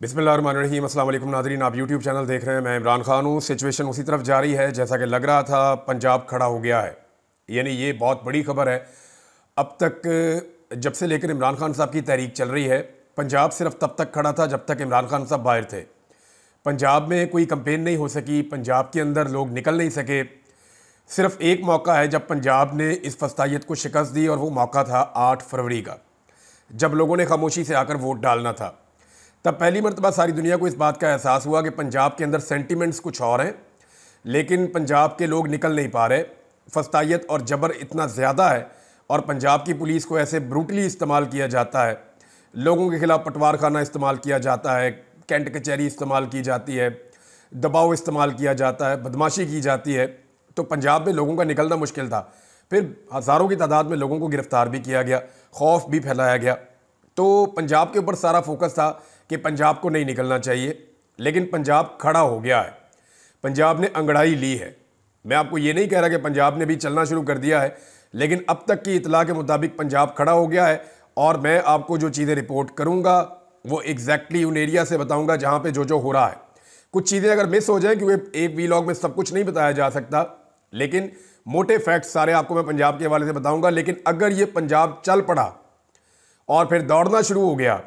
बिस्मिल्लाहिर्रहमानिर्रहीम। अस्सलाम वालेकुम नाज़रीन, आप यूट्यूब चैनल देख रहे हैं। मैं इमरान खान हूँ। सिचुएशन उसी तरफ जा रही है जैसा कि लग रहा था। पंजाब खड़ा हो गया है, यानी ये बहुत बड़ी खबर है। अब तक जब से लेकर इमरान खान साहब की तहरीक चल रही है, पंजाब सिर्फ तब तक खड़ा था जब तक इमरान खान साहब बाहर थे। पंजाब में कोई कंपेन नहीं हो सकी, पंजाब के अंदर लोग निकल नहीं सके। सिर्फ एक मौका है जब पंजाब ने इस फस्तायत को शिकस्त दी, और वो मौका था 8 फरवरी का, जब लोगों ने खामोशी से आकर वोट डालना था। तब पहली मरतबा सारी दुनिया को इस बात का एहसास हुआ कि पंजाब के अंदर सेंटिमेंट्स कुछ और हैं, लेकिन पंजाब के लोग निकल नहीं पा रहे। फस्तायत और जबर इतना ज़्यादा है, और पंजाब की पुलिस को ऐसे ब्रूटली इस्तेमाल किया जाता है, लोगों के खिलाफ पटवार खाना इस्तेमाल किया जाता है, कैंट कचहरी इस्तेमाल की जाती है, दबाव इस्तेमाल किया जाता है, बदमाशी की जाती है। तो पंजाब में लोगों का निकलना मुश्किल था। फिर हज़ारों की तादाद में लोगों को गिरफ़्तार भी किया गया, खौफ भी फैलाया गया। तो पंजाब के ऊपर सारा फोकस था कि पंजाब को नहीं निकलना चाहिए, लेकिन पंजाब खड़ा हो गया है, पंजाब ने अंगड़ाई ली है। मैं आपको ये नहीं कह रहा कि पंजाब ने भी चलना शुरू कर दिया है, लेकिन अब तक की इतला के मुताबिक पंजाब खड़ा हो गया है। और मैं आपको जो चीज़ें रिपोर्ट करूँगा वो एग्जैक्टली उन एरिया से बताऊँगा जहाँ पर जो हो रहा है। कुछ चीज़ें अगर मिस हो जाएँ, क्योंकि एक वीलॉग में सब कुछ नहीं बताया जा सकता, लेकिन मोटे फैक्ट्स सारे आपको मैं पंजाब के हवाले से बताऊँगा। लेकिन अगर ये पंजाब चल पड़ा और फिर दौड़ना शुरू हो गया,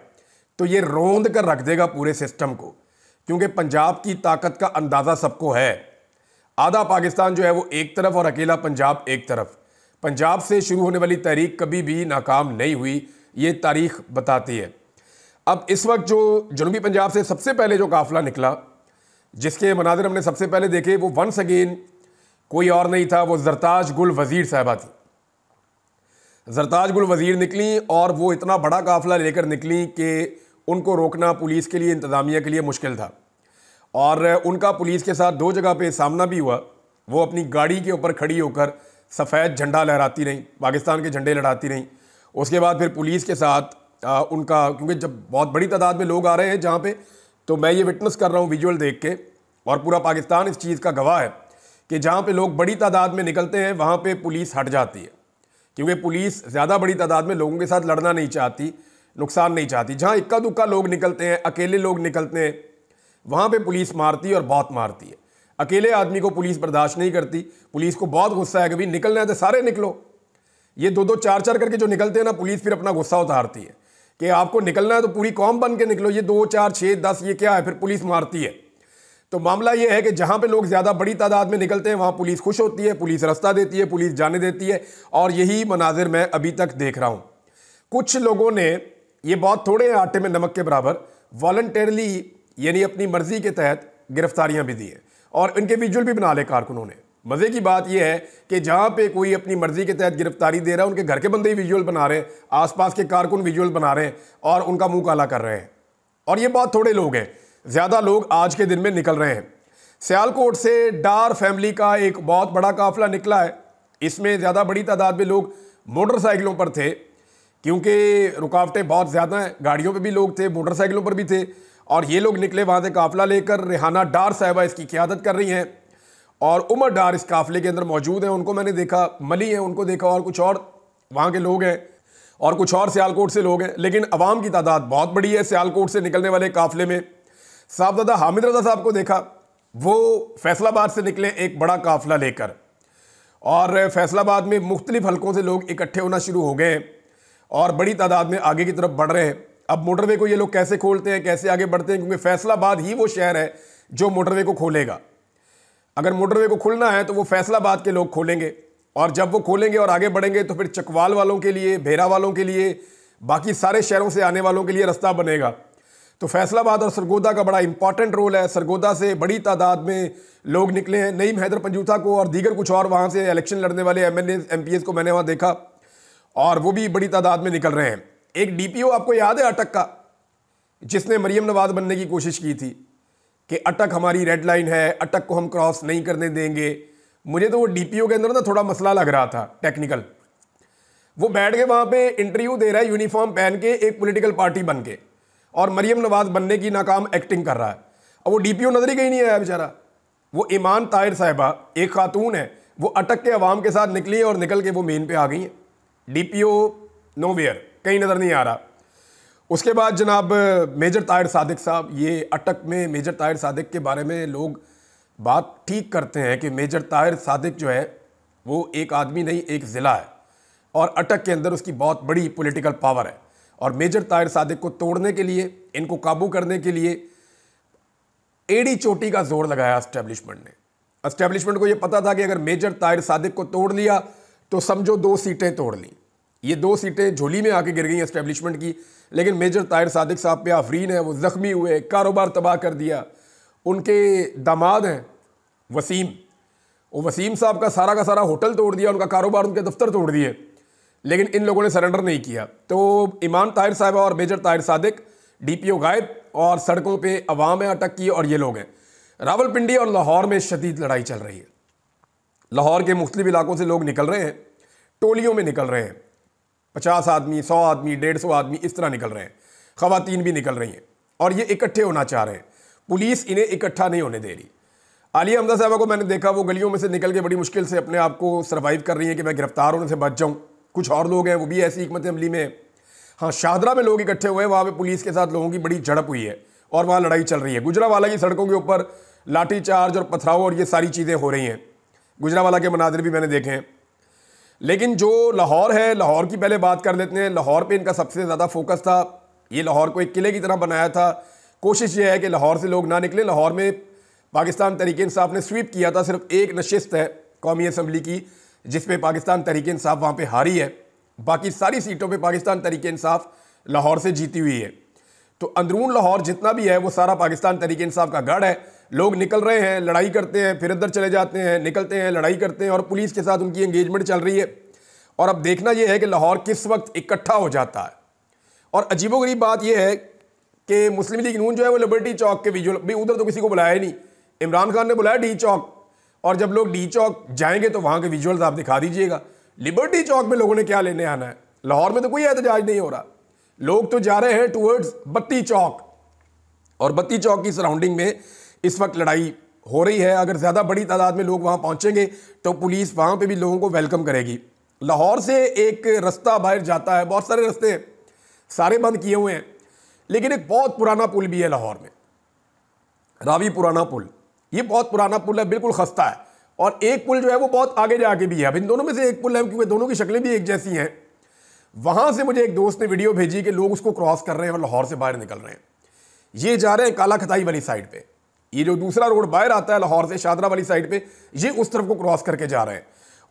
तो ये रोंद कर रख देगा पूरे सिस्टम को, क्योंकि पंजाब की ताकत का अंदाज़ा सबको है। आधा पाकिस्तान जो है वो एक तरफ और अकेला पंजाब एक तरफ। पंजाब से शुरू होने वाली तहरीक कभी भी नाकाम नहीं हुई, ये तारीख बताती है। अब इस वक्त जो जनूबी पंजाब से सबसे पहले जो काफिला निकला, जिसके मनाजिर हमने सबसे पहले देखे, वो वंस अगेन कोई और नहीं था, वो ज़रताज गुल वज़ीर साहबा थी। ज़रताज गुल वज़ीर निकली, और वो इतना बड़ा काफिला लेकर निकली कि उनको रोकना पुलिस के लिए, इंतज़ामिया के लिए मुश्किल था। और उनका पुलिस के साथ 2 जगह पे सामना भी हुआ। वो अपनी गाड़ी के ऊपर खड़ी होकर सफ़ेद झंडा लहराती रहीं, पाकिस्तान के झंडे लहराती रहीं। उसके बाद फिर पुलिस के साथ उनका, क्योंकि जब बहुत बड़ी तादाद में लोग आ रहे हैं जहाँ पे, तो मैं ये विटनेस कर रहा हूँ विजुअल देख के, और पूरा पाकिस्तान इस चीज़ का गवाह है कि जहाँ पे लोग बड़ी तादाद में निकलते हैं वहाँ पे पुलिस हट जाती है, क्योंकि पुलिस ज़्यादा बड़ी तादाद में लोगों के साथ लड़ना नहीं चाहती, नुकसान नहीं चाहती। जहाँ इक्का दुक्का लोग निकलते हैं, अकेले लोग निकलते हैं, वहाँ पे पुलिस मारती है, और बहुत मारती है। अकेले आदमी को पुलिस बर्दाश्त नहीं करती। पुलिस को बहुत गुस्सा है कि भाई निकलना है तो सारे निकलो। ये 2-2 4-4 करके जो निकलते हैं ना, पुलिस फिर अपना गुस्सा उतारती है कि आपको निकलना है तो पूरी कौम बन के निकलो। ये 2 4 6 10 ये क्या है, फिर पुलिस मारती है। तो मामला ये है कि जहाँ पे लोग ज़्यादा बड़ी तादाद में निकलते हैं वहाँ पुलिस खुश होती है, पुलिस रास्ता देती है, पुलिस जाने देती है। और यही मनाजिर मैं अभी तक देख रहा हूँ। कुछ लोगों ने, ये बहुत थोड़े हैं आटे में नमक के बराबर, वॉलंटरली यानी अपनी मर्जी के तहत गिरफ्तारियां भी दी हैं, और इनके विजुअल भी बना ले कारकुनों ने। मज़े की बात यह है कि जहाँ पे कोई अपनी मर्जी के तहत गिरफ्तारी दे रहा है, उनके घर के बंदे ही विजुअल बना रहे हैं, आसपास के कारकुन विजुअल बना रहे हैं, और उनका मुंह काला कर रहे हैं। और ये बहुत थोड़े लोग हैं, ज़्यादा लोग आज के दिन में निकल रहे हैं। सियालकोट से डार फैमिली का एक बहुत बड़ा काफिला निकला है। इसमें ज़्यादा बड़ी तादाद में लोग मोटरसाइकिलों पर थे, क्योंकि रुकावटें बहुत ज़्यादा हैं। गाड़ियों पे भी लोग थे, मोटरसाइकिलों पर भी थे, और ये लोग निकले वहाँ से काफिला लेकर। रेहाना डार साहिबा इसकी क़यादत कर रही हैं, और उमर डार इस काफिले के अंदर मौजूद हैं। उनको मैंने देखा, मली हैं उनको देखा, और कुछ और वहाँ के लोग हैं, और कुछ और सियालकोट से लोग हैं। लेकिन अवाम की तादाद बहुत बड़ी है सियालकोट से निकलने वाले काफिले में। साहबजादा हामिद रज़ा साहब को देखा, वो फैसलाबाद से निकले एक बड़ा काफिला लेकर, और फैसलाबाद में मुख्तलिफ हलकों से लोग इकट्ठे होना शुरू हो गए, और बड़ी तादाद में आगे की तरफ बढ़ रहे हैं। अब मोटरवे को ये लोग कैसे खोलते हैं, कैसे आगे बढ़ते हैं, क्योंकि फैसलाबाद ही वो शहर है जो मोटरवे को खोलेगा। अगर मोटरवे को खुलना है तो वो फैसलाबाद के लोग खोलेंगे, और जब वो खोलेंगे और आगे बढ़ेंगे तो फिर चकवाल वालों के लिए, भेरा वालों के लिए, बाकी सारे शहरों से आने वालों के लिए रास्ता बनेगा। तो फैसलाबाद और सरगोदा का बड़ा इंपॉर्टेंट रोल है। सरगोदा से बड़ी तादाद में लोग निकले हैं। नईम हैदर पंजूथा को और दीगर कुछ और वहाँ से इलेक्शन लड़ने वाले MNA MPs को मैंने वहाँ देखा, और वो भी बड़ी तादाद में निकल रहे हैं। एक DPO आपको याद है अटक का, जिसने मरियम नवाज बनने की कोशिश की थी कि अटक हमारी रेड लाइन है, अटक को हम क्रॉस नहीं करने देंगे। मुझे तो वो DPO के अंदर ना थोड़ा मसला लग रहा था टेक्निकल। वो बैठ के वहाँ पे इंटरव्यू दे रहा है यूनिफॉर्म पहन के, एक पॉलिटिकल पार्टी बन के, और मरियम नवाज बनने की नाकाम एक्टिंग कर रहा है। अब वो DPO नजर ही कहीं नहीं आया बेचारा। वो ईमान ताहिर साहिबा एक खातून है, वो अटक के अवाम के साथ निकली और निकल के वो मेन पे आ गई हैं। DPO नोवेयर, कहीं नजर नहीं आ रहा। उसके बाद जनाब मेजर ताहिर सादिक साहब, ये अटक में मेजर ताहिर सादिक के बारे में लोग बात ठीक करते हैं कि मेजर ताहिर सादिक जो है वो एक आदमी नहीं, एक ज़िला है, और अटक के अंदर उसकी बहुत बड़ी पॉलिटिकल पावर है। और मेजर ताहिर सादिक को तोड़ने के लिए, इनको काबू करने के लिए एड़ी चोटी का जोर लगाया एस्टेब्लिशमेंट ने। एस्टेब्लिशमेंट को ये पता था कि अगर मेजर ताहिर सादिक को तोड़ लिया तो समझो 2 सीटें तोड़ ली। ये 2 सीटें झोली में आके गिर गई एस्टेब्लिशमेंट की, लेकिन मेजर ताहिर सादिक साहब पे आफरीन है, वो ज़ख्मी हुए, कारोबार तबाह कर दिया। उनके दामाद हैं वसीम, वो वसीम साहब का सारा होटल तोड़ दिया, उनका कारोबार, उनके दफ्तर तोड़ दिए, लेकिन इन लोगों ने सरेंडर नहीं किया। तो ईमान ताहिर साहब और मेजर ताहिर सादिक, DPO गायब, और सड़कों पे अवाम है अटक की, और ये लोग हैं। रावलपिंडी और लाहौर में शदीद लड़ाई चल रही है। लाहौर के मुख्तलिफ इलाकों से लोग निकल रहे हैं, टोलियों में निकल रहे हैं, 50 आदमी, 100 आदमी, 150 आदमी, इस तरह निकल रहे हैं। ख़वातीन भी निकल रही हैं और ये इकट्ठे होना चाह रहे हैं। पुलिस इन्हें इकट्ठा नहीं होने दे रही। आलिया हमजा साहबा को मैंने देखा, वो गलियों में से निकल के बड़ी मुश्किल से अपने आप को सर्वाइव कर रही हैं कि मैं गिरफ्तार होने से बच जाऊँ। कुछ और लोग हैं वो भी ऐसी हिकमत अमली में है। हाँ, शाहदरा में लोग इकट्ठे हुए हैं, वहाँ पे पुलिस के साथ लोगों की बड़ी झड़प हुई है और वहाँ लड़ाई चल रही है। गुजरावाला की सड़कों के ऊपर लाठीचार्ज और पथराव और ये सारी चीज़ें हो रही हैं। गुजरावाला के मनाजिर भी मैंने देखे हैं। लेकिन जो लाहौर है, लाहौर की पहले बात कर लेते हैं। लाहौर पे इनका सबसे ज़्यादा फोकस था। ये लाहौर को एक किले की तरह बनाया था। कोशिश ये है कि लाहौर से लोग ना निकले। लाहौर में पाकिस्तान तहरीक-ए-इंसाफ ने स्वीप किया था। सिर्फ एक नशिस्त है कौमी असम्बली की जिसपे पाकिस्तान तहरीक-ए-इंसाफ वहाँ पे हारी है। बाकी सारी सीटों पे पाकिस्तान तहरीक-ए-इंसाफ लाहौर से जीती हुई है। तो अंदरून लाहौर जितना भी है वो सारा पाकिस्तान तहरीक-ए-इंसाफ का गढ़ है। लोग निकल रहे हैं, लड़ाई करते हैं, फिर इधर चले जाते हैं, निकलते हैं, लड़ाई करते हैं, और पुलिस के साथ उनकी एंगेजमेंट चल रही है। और अब देखना यह है कि लाहौर किस वक्त इकट्ठा हो जाता है। और अजीबोगरीब बात यह है कि मुस्लिम लीग नून जो है वो लिबर्टी चौक के विजुअल, भी उधर तो किसी को बुलाया ही नहीं। इमरान खान ने बुलाया डी चौक, और जब लोग डी चौक जाएंगे तो वहाँ के विजुअल्स आप दिखा दीजिएगा। लिबर्टी चौक में लोगों ने क्या लेने आना है? लाहौर में तो कोई एहतजाज नहीं हो रहा। लोग तो जा रहे हैं टूवर्ड्स बत्ती चौक, और बत्ती चौक की सराउंडिंग में इस वक्त लड़ाई हो रही है। अगर ज़्यादा बड़ी तादाद में लोग वहाँ पहुँचेंगे तो पुलिस वहाँ पे भी लोगों को वेलकम करेगी। लाहौर से एक रास्ता बाहर जाता है, बहुत सारे रास्ते हैं, सारे बंद किए हुए हैं, लेकिन एक बहुत पुराना पुल भी है लाहौर में, रावी पुराना पुल। ये बहुत पुराना पुल है, बिल्कुल खस्ता है। और एक पुल जो है वो बहुत आगे जाके भी है। अब इन दोनों में से एक पुल है, क्योंकि दोनों की शक्लें भी एक जैसी हैं। वहाँ से मुझे एक दोस्त ने वीडियो भेजी कि लोग उसको क्रॉस कर रहे हैं और लाहौर से बाहर निकल रहे हैं। ये जा रहे हैं काला खताई वाली साइड पे। ये जो दूसरा रोड बाहर आता है लाहौर से शाहदरा वाली साइड पे, ये उस तरफ को क्रॉस करके जा रहे हैं।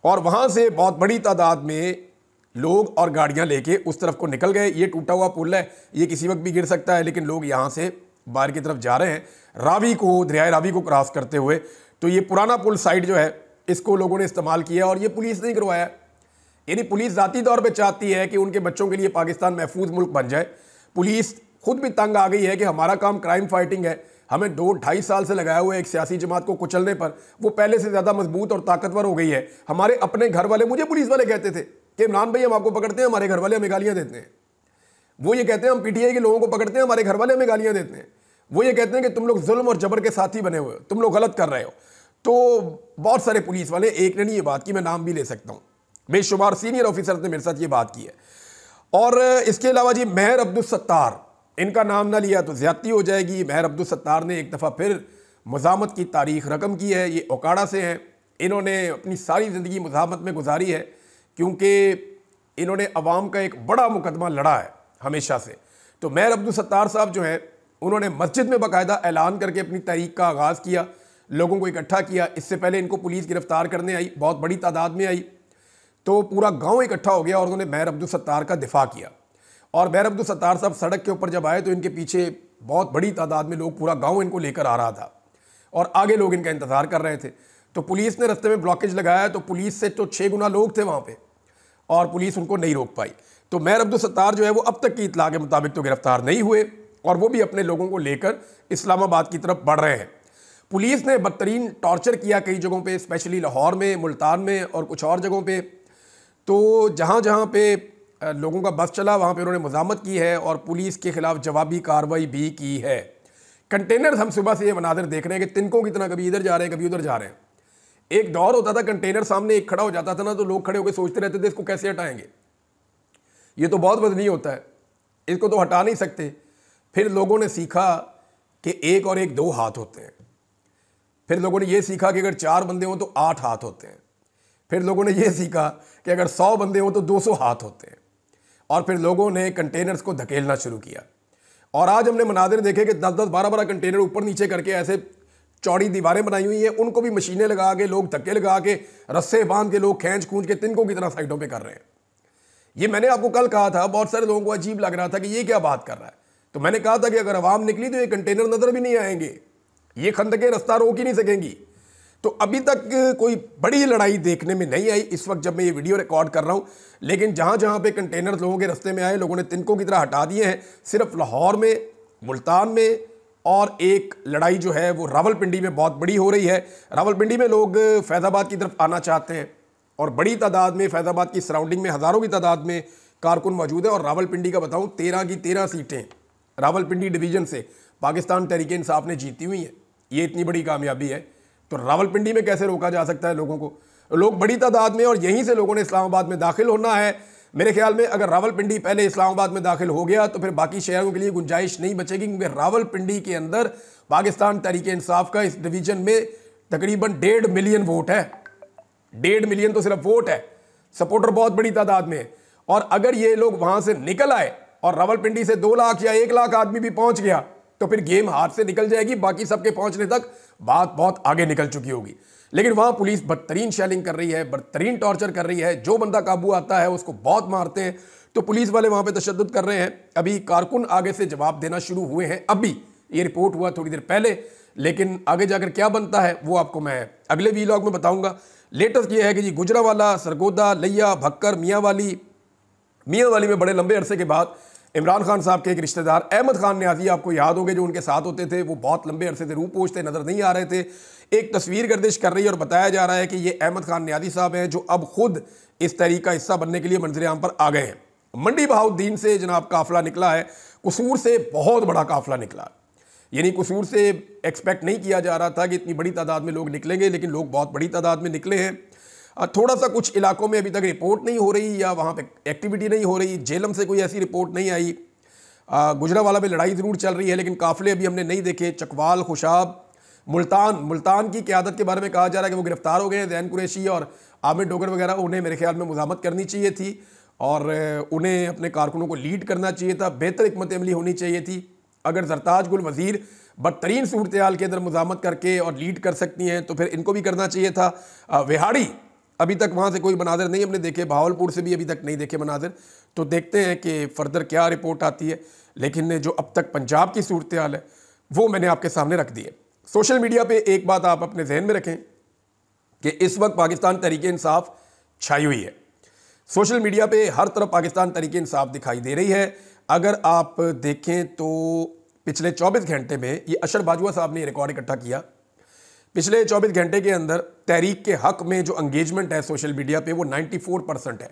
और वहाँ से बहुत बड़ी तादाद में लोग और गाड़ियाँ लेके उस तरफ को निकल गए। ये टूटा हुआ पुल है, ये किसी वक्त भी गिर सकता है, लेकिन लोग यहाँ से बाहर की तरफ जा रहे हैं रावी को, दरियाए रावी को क्रॉस करते हुए। तो ये पुराना पुल साइड जो है इसको लोगों ने इस्तेमाल किया, और ये पुलिस नहीं करवाया। यानी पुलिस ज़ाती तौर पे चाहती है कि उनके बच्चों के लिए पाकिस्तान महफूज मुल्क बन जाए। पुलिस खुद भी तंग आ गई है कि हमारा काम क्राइम फाइटिंग है, हमें 2-2.5 साल से लगाया हुआ है एक सियासी जमात को कुचलने पर। वो पहले से ज़्यादा मजबूत और ताकतवर हो गई है। हमारे अपने घर वाले, मुझे पुलिस वाले कहते थे कि इमरान भाई हम आपको पकड़ते हैं, हमारे घर वाले हमें गालियाँ देते हैं। वो ये कहते हैं हम PTI के लोगों को पकड़ते हैं, हमारे घर वाले हमें गालियाँ देते हैं। वो ये कहते हैं कि तुम लोग जुल्म और जबर के साथी बने हुए हो, तुम लोग गलत कर रहे हो। तो बहुत सारे पुलिस वाले, एक ने नहीं ये बात की, मैं नाम भी ले सकता हूँ, बेशुमार सीनियर ऑफिसर ने मेरे साथ ये बात की है। और इसके अलावा जी महर अब्दुल सत्तार, इनका नाम ना लिया तो ज़्यादती हो जाएगी। महर अब्दुल सत्तार ने एक दफ़ा फिर मुज़ाहमत की तारीख रकम की है। ये ओकाड़ा से हैं। इन्होंने अपनी सारी ज़िंदगी मुज़ाहमत में गुजारी है, क्योंकि इन्होंने अवाम का एक बड़ा मुकदमा लड़ा है हमेशा से। तो महर अब्दुल सत्तार साहब जो हैं, उन्होंने मस्जिद में बाकायदा ऐलान करके अपनी तहरीक का आगाज़ किया, लोगों को इकट्ठा किया। इससे पहले इनको पुलिस गिरफ्तार करने आई, बहुत बड़ी तादाद में आई, तो पूरा गांव इकट्ठा हो गया और उन्होंने महर अब्दुल सत्तार का दिफा किया। और महर अब्दुल सत्तार साहब सड़क के ऊपर जब आए तो इनके पीछे बहुत बड़ी तादाद में लोग, पूरा गांव इनको लेकर आ रहा था और आगे लोग इनका इंतज़ार कर रहे थे। तो पुलिस ने रास्ते में ब्लॉकेज लगाया, तो पुलिस से तो 6 गुना लोग थे वहाँ पे, और पुलिस उनको नहीं रोक पाई। तो महर अब्दुल सत्तार जो है वो अब तक की इत्तला के मुताबिक तो गिरफ्तार नहीं हुए, और वो भी अपने लोगों को लेकर इस्लामाबाद की तरफ बढ़ रहे हैं। पुलिस ने बदतरीन टॉर्चर किया कई जगहों पे, स्पेशली लाहौर में, मुल्तान में और कुछ और जगहों पे। तो जहाँ जहाँ पे लोगों का बस चला वहाँ पे उन्होंने मुज़ाहमत की है और पुलिस के खिलाफ जवाबी कार्रवाई भी की है। कंटेनर, हम सुबह से ये मनाज़र देख रहे हैं कि तिनकों की तरह कभी इधर जा रहे हैं, कभी उधर जा रहे हैं। एक दौर होता था कंटेनर सामने एक खड़ा हो जाता था ना, तो लोग खड़े होकर सोचते रहते थे इसको कैसे हटाएंगे, ये तो बहुत वजनी होता है, इसको तो हटा नहीं सकते। फिर लोगों ने सीखा कि 1 और 1 2 हाथ होते हैं। फिर लोगों ने यह सीखा कि अगर 4 बंदे हों तो 8 हाथ होते हैं। फिर लोगों ने यह सीखा कि अगर 100 बंदे हों तो 200 हाथ होते हैं। और फिर लोगों ने कंटेनर्स को धकेलना शुरू किया और आज हमने मनाजिर देखे कि 10-10, 12-12 कंटेनर ऊपर नीचे करके ऐसे चौड़ी दीवारें बनाई हुई हैं, उनको भी मशीनें लगा के लोग धक्के लगा के रस्से बांध के लोग खींच खूंच के तिनकों की तरह साइडों पे कर रहे हैं। ये मैंने आपको कल कहा था, बहुत सारे लोगों को अजीब लग रहा था कि ये क्या बात कर रहा है। तो मैंने कहा था कि अगर आवाम निकली तो ये कंटेनर नजर भी नहीं आएंगे, ये खंदकें रास्ता रोक ही नहीं सकेंगी। तो अभी तक कोई बड़ी लड़ाई देखने में नहीं आई इस वक्त जब मैं ये वीडियो रिकॉर्ड कर रहा हूं, लेकिन जहां जहां पे कंटेनर लोगों के रास्ते में आए, लोगों ने तिनकों की तरह हटा दिए हैं। सिर्फ लाहौर में, मुल्तान में, और एक लड़ाई जो है वो रावलपिंडी में बहुत बड़ी हो रही है। रावलपिंडी में लोग फैज़ाबाद की तरफ आना चाहते हैं और बड़ी तादाद में फैज़ाबाद की सराउंडिंग में हज़ारों की तादाद में कारकुन मौजूद है। और रावलपिंडी का बताऊं, 13 की 13 सीटें रावलपिंडी डिवीज़न से पाकिस्तान तहरीक इंसाफ ने जीती हुई हैं। ये इतनी बड़ी कामयाबी है, तो रावलपिंडी में कैसे रोका जा सकता है लोगों को? लोग बड़ी तादाद में, और यहीं से लोगों ने इस्लामाबाद में दाखिल होना है। मेरे ख्याल में अगर रावलपिंडी पहले इस्लामाबाद में दाखिल हो गया तो फिर बाकी शहरों के लिए गुंजाइश नहीं बचेगी, क्योंकि रावलपिंडी के अंदर पाकिस्तान तहरीक इंसाफ का इस डिवीजन में तकरीबन 1.5 मिलियन वोट है। 1.5 मिलियन तो सिर्फ वोट है, सपोर्टर बहुत बड़ी तादाद में है। और अगर ये लोग वहां से निकल आए और रावलपिंडी से 2 लाख या 1 लाख आदमी भी पहुंच गया तो फिर गेम हाथ से निकल जाएगी। बाकी सबके पहुंचने तक बात बहुत आगे निकल चुकी होगी। लेकिन वहां पुलिस बदतरीन शेलिंग कर रही है, बदतरीन टॉर्चर कर रही है। जो बंदा काबू आता है उसको बहुत मारते हैं। तो पुलिस वाले वहां पे तशद्दुद कर रहे हैं। अभी कारकुन आगे से जवाब देना शुरू हुए हैं। अभी ये रिपोर्ट हुआ थोड़ी देर पहले, लेकिन आगे जाकर क्या बनता है वो आपको मैं अगले वीलॉग में बताऊंगा। लेटेस्ट ये है कि जी गुजरावाला, सरगोदा, लिया, भक्कर, मियांवाली में बड़े लंबे अरसे के बाद इमरान खान साहब के एक रिश्तेदार अहमद खान न्याजी, आपको याद होंगे, जो उनके साथ होते थे, वो बहुत लंबे अरसे से रूह पोछते नजर नहीं आ रहे थे। एक तस्वीर गर्दिश कर रही है और बताया जा रहा है कि ये अहमद खान न्याजी साहब हैं जो अब खुद इस तहरीक का हिस्सा बनने के लिए मंजर आम पर आ गए हैं। मंडी बहाउद्दीन से जनाब काफिला निकला है, कसूर से बहुत बड़ा काफिला निकला। यानी कसूर से एक्सपेक्ट नहीं किया जा रहा था कि इतनी बड़ी तादाद में लोग निकलेंगे, लेकिन लोग बहुत बड़ी तादाद में निकले हैं। थोड़ा सा कुछ इलाकों में अभी तक रिपोर्ट नहीं हो रही या वहाँ पे एक्टिविटी नहीं हो रही। जेलम से कोई ऐसी रिपोर्ट नहीं आई। गुजरावाला में लड़ाई ज़रूर चल रही है, लेकिन काफिले अभी हमने नहीं देखे। चकवाल, खुशाब, मुल्तान की क़यादत के बारे में कहा जा रहा है कि वो गिरफ्तार हो गए हैं। ज़ैन कुरैशी और आमिर डोगर वगैरह, उन्हें मेरे ख्याल में मुज़ामत करनी चाहिए थी और उन्हें अपने कारकुनों को लीड करना चाहिए था। बेहतर हिकमत अमली होनी चाहिए थी। अगर जरताज गुल वज़ीर बदतरीन सूरत हाल के अंदर मुज़ामत करके और लीड कर सकती हैं तो फिर इनको भी करना चाहिए था। विहाड़ी अभी तक वहाँ से कोई मनाजिर नहीं हमने देखे, भावलपुर से भी अभी तक नहीं देखे मनाजिर। तो देखते हैं कि फर्दर क्या रिपोर्ट आती है। लेकिन जो अब तक पंजाब की सूरत हाल है वो मैंने आपके सामने रख दी है। सोशल मीडिया पे एक बात आप अपने जहन में रखें कि इस वक्त पाकिस्तान तहरीक इंसाफ छाई हुई है। सोशल मीडिया पे हर तरफ पाकिस्तान तहरीक इंसाफ दिखाई दे रही है। अगर आप देखें तो पिछले 24 घंटे में, ये अशर बाजवा साहब ने रिकॉर्ड इकट्ठा किया, पिछले 24 घंटे के अंदर तहरीक के हक में जो एंगेजमेंट है सोशल मीडिया पे वो 94% है,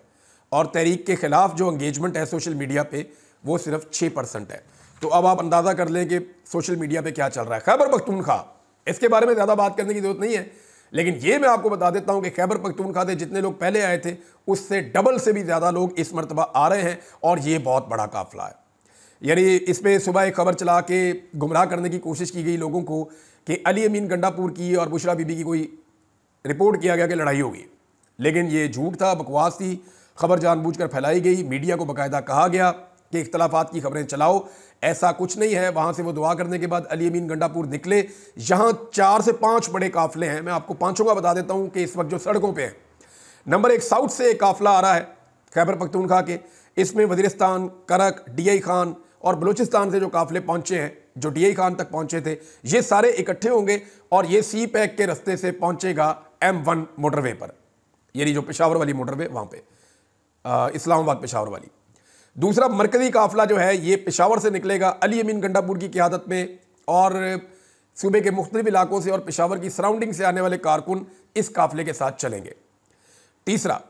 और तहरीक के खिलाफ जो एंगेजमेंट है सोशल मीडिया पे वो सिर्फ 6% है। तो अब आप अंदाज़ा कर लें कि सोशल मीडिया पे क्या चल रहा है। खैबर पख्तूनख्वा, इसके बारे में ज़्यादा बात करने की जरूरत नहीं है, लेकिन ये मैं आपको बता देता हूँ कि खैबर पख्तूनख्वा से जितने लोग पहले आए थे उससे डबल से भी ज़्यादा लोग इस मरतबा आ रहे हैं, और ये बहुत बड़ा काफिला है। यानी इस पर सुबह एक खबर चला के गुमराह करने की कोशिश की गई लोगों को कि अली अमीन गंडापुर की और बुशरा बीबी की कोई रिपोर्ट किया गया कि लड़ाई होगी, लेकिन ये झूठ था, बकवास थी। खबर जानबूझकर फैलाई गई। मीडिया को बाकायदा कहा गया कि इख्तलाफात की खबरें चलाओ, ऐसा कुछ नहीं है। वहाँ से वो दुआ करने के बाद अली अमीन गंडापुर निकले। यहाँ 4 से 5 बड़े काफिले हैं। मैं आपको पाँचों का बता देता हूँ कि इस वक्त जो सड़कों पर हैं। नंबर 1, साउथ से एक काफिला आ रहा है खैबर पख्तूनख्वा के। इसमें वज़ीरिस्तान, करक, DI खान और बलूचिस्तान से जो काफिले पहुंचे हैं, जो DI खान तक पहुंचे थे, ये सारे इकट्ठे होंगे और ये CPEC के रास्ते से पहुंचेगा M1 मोटरवे पर, यानी जो पेशावर वाली मोटरवे वहां पे, इस्लामाबाद पेशावर वाली। दूसरा मरकजी काफिला जो है ये पेशावर से निकलेगा अली अमीन गंडापुर की क़यादत में, और सूबे के मुख्तलिफ इलाकों से और पेशावर की सराउंडिंग से आने वाले कारकुन इस काफिले के साथ चलेंगे। तीसरा,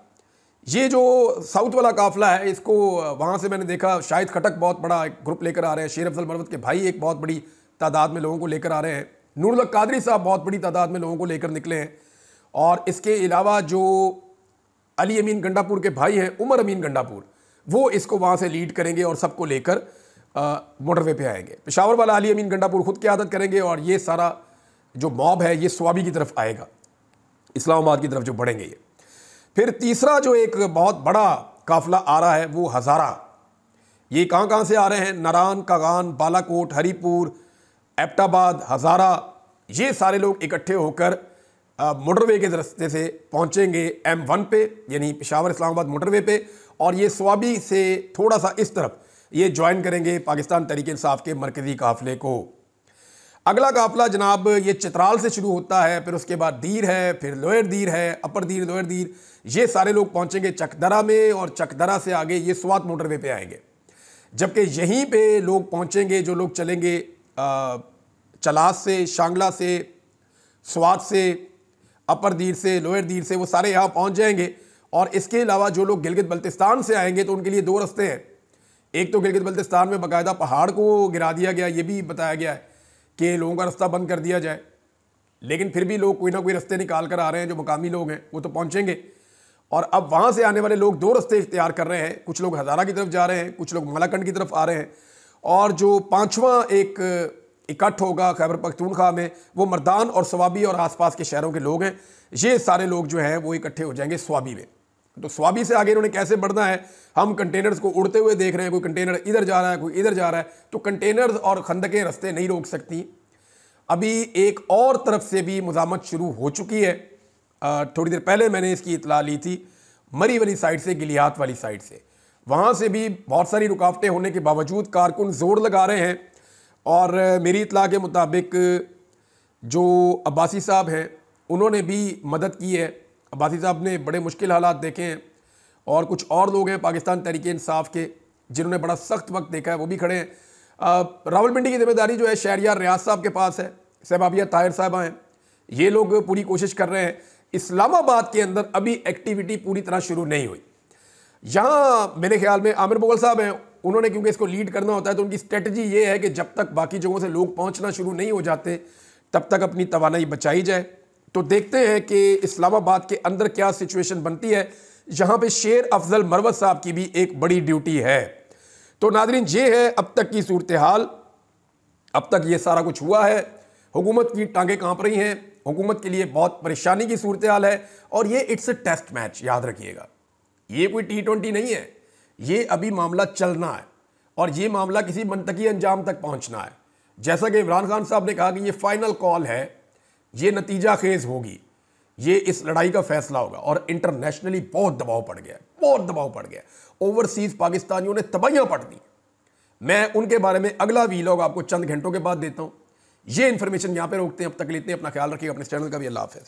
ये जो साउथ वाला काफिला है, इसको वहाँ से मैंने देखा शाहिद खटक बहुत बड़ा एक ग्रुप लेकर आ रहे हैं। शेर अफजल मरवत के भाई एक बहुत बड़ी तादाद में लोगों को लेकर आ रहे हैं। नूरुल हक कादरी साहब बहुत बड़ी तादाद में लोगों को लेकर निकले हैं। और इसके अलावा जो अली अमीन गंडापुर के भाई हैं, उमर अमीन गंडापुर, वो इसको वहाँ से लीड करेंगे और सबको लेकर मोटरवे पे आएंगे। पेशावर वाला अली अमीन गंडापुर खुद क़यादत करेंगे और ये सारा जो मॉब है ये स्वाबी की तरफ आएगा, इस्लामाबाद की तरफ जो बढ़ेंगे ये। फिर तीसरा जो एक बहुत बड़ा काफिला आ रहा है वो हज़ारा। ये कहाँ से आ रहे हैं? नारान, कागान, बालाकोट, हरीपुर, एबटाबाद, हज़ारा, ये सारे लोग इकट्ठे होकर मोटरवे के रास्ते से पहुंचेंगे M1 पे, यानी पेशावर इस्लामाबाद मोटरवे पे, और ये स्वाबी से थोड़ा सा इस तरफ ये ज्वाइन करेंगे पाकिस्तान तहरीक इंसाफ के मरकज़ी काफ़िले को। अगला काफ़िला जनाब ये चित्राल से शुरू होता है, फिर उसके बाद दीर है, फिर लोअर दीर है, अपर दीर, लोअर दीर, ये सारे लोग पहुंचेंगे चकदरा में, और चकदरा से आगे ये स्वात मोटरवे पे आएंगे। जबकि यहीं पे लोग पहुंचेंगे जो लोग चलेंगे चलास से, शांगला से, स्वात से, अपर दीर से, लोअर दीर से, वो सारे यहाँ पहुँच जाएंगे। और इसके अलावा जो लोग गिलगित बल्तिस्तान से आएंगे तो उनके लिए दो रास्ते हैं। एक तो गिलगित बल्तिस्तान में बाकायदा पहाड़ को गिरा दिया गया, ये भी बताया गया है कि लोगों का रास्ता बंद कर दिया जाए, लेकिन फिर भी लोग कोई ना कोई रास्ते निकाल कर आ रहे हैं। जो मकामी लोग हैं वो तो पहुँचेंगे, और अब वहाँ से आने वाले लोग दो रास्ते इख्तियार कर रहे हैं। कुछ लोग हज़ारा की तरफ जा रहे हैं, कुछ लोग मालाकंड की तरफ आ रहे हैं, और जो पाँचवा एक इकट्ठ होगा खैबर पख्तूनख्वा में वो मर्दान और स्वाबी और आसपास के शहरों के लोग हैं। ये सारे लोग जो हैं वो इकट्ठे हो जाएंगे स्वाबी में। तो स्वाबी से आगे इन्होंने कैसे बढ़ना है? हम कंटेनर्स को उड़ते हुए देख रहे हैं, कोई कंटेनर इधर जा रहा है, कोई इधर जा रहा है, तो कंटेनर्स और खंदकें रास्ते नहीं रोक सकती। अभी एक और तरफ से भी मुज़ामत शुरू हो चुकी है। थोड़ी देर पहले मैंने इसकी इतला ली थी, मरी वाली साइड से, गिलियात वाली साइड से, वहाँ से भी बहुत सारी रुकावटें होने के बावजूद कारकुन जोर लगा रहे हैं। और मेरी इतला के मुताबिक जो अब्बासी साहब हैं उन्होंने भी मदद की है। अब्बासी साहब ने बड़े मुश्किल हालात देखे हैं, और कुछ और लोग हैं पाकिस्तान तहरीक इंसाफ के जिन्होंने बड़ा सख्त वक्त देखा है, वो भी खड़े हैं। रावलपिंडी की जिम्मेदारी जो है शहरियार रियाज साहब के पास है, सहबाबिया ताहिर साहबा हैं, ये लोग पूरी कोशिश कर रहे हैं। इस्लामाबाद के अंदर अभी एक्टिविटी पूरी तरह शुरू नहीं हुई। यहाँ मेरे ख्याल में आमिर मुगल साहब हैं, उन्होंने क्योंकि इसको लीड करना होता है तो उनकी स्ट्रेटजी ये है कि जब तक बाकी जगहों से लोग पहुँचना शुरू नहीं हो जाते तब तक अपनी तवानाई बचाई जाए। तो देखते हैं कि इस्लामाबाद के अंदर क्या सिचुएशन बनती है। यहाँ पे शेर अफजल मरवत साहब की भी एक बड़ी ड्यूटी है। तो नाज़रीन ये है अब तक की सूरत हाल। अब तक ये सारा कुछ हुआ है, हुकूमत की टांगें कांप रही हैं, हुकूमत के लिए बहुत परेशानी की सूरत हाल है। और ये इट्स अ टेस्ट मैच, याद रखिएगा, ये कोई T20 नहीं है, ये अभी मामला चलना है, और ये मामला किसी मंतकी अंजाम तक पहुंचना है। जैसा कि इमरान खान साहब ने कहा कि ये फाइनल कॉल है, ये नतीजा खेज होगी, ये इस लड़ाई का फैसला होगा। और इंटरनेशनली बहुत दबाव पड़ गया, बहुत दबाव पड़ गया, ओवरसीज पाकिस्तानियों ने तबाहियां पड़ दी। मैं उनके बारे में अगला वीलॉग आपको चंद घंटों के बाद देता हूं। ये इंफॉर्मेशन यहां पे रोकते हैं, अब तक लेते हैं। अपना ख्याल रखिएगा, अपने चैनल का भी। अल्लाह हाफ़िज़।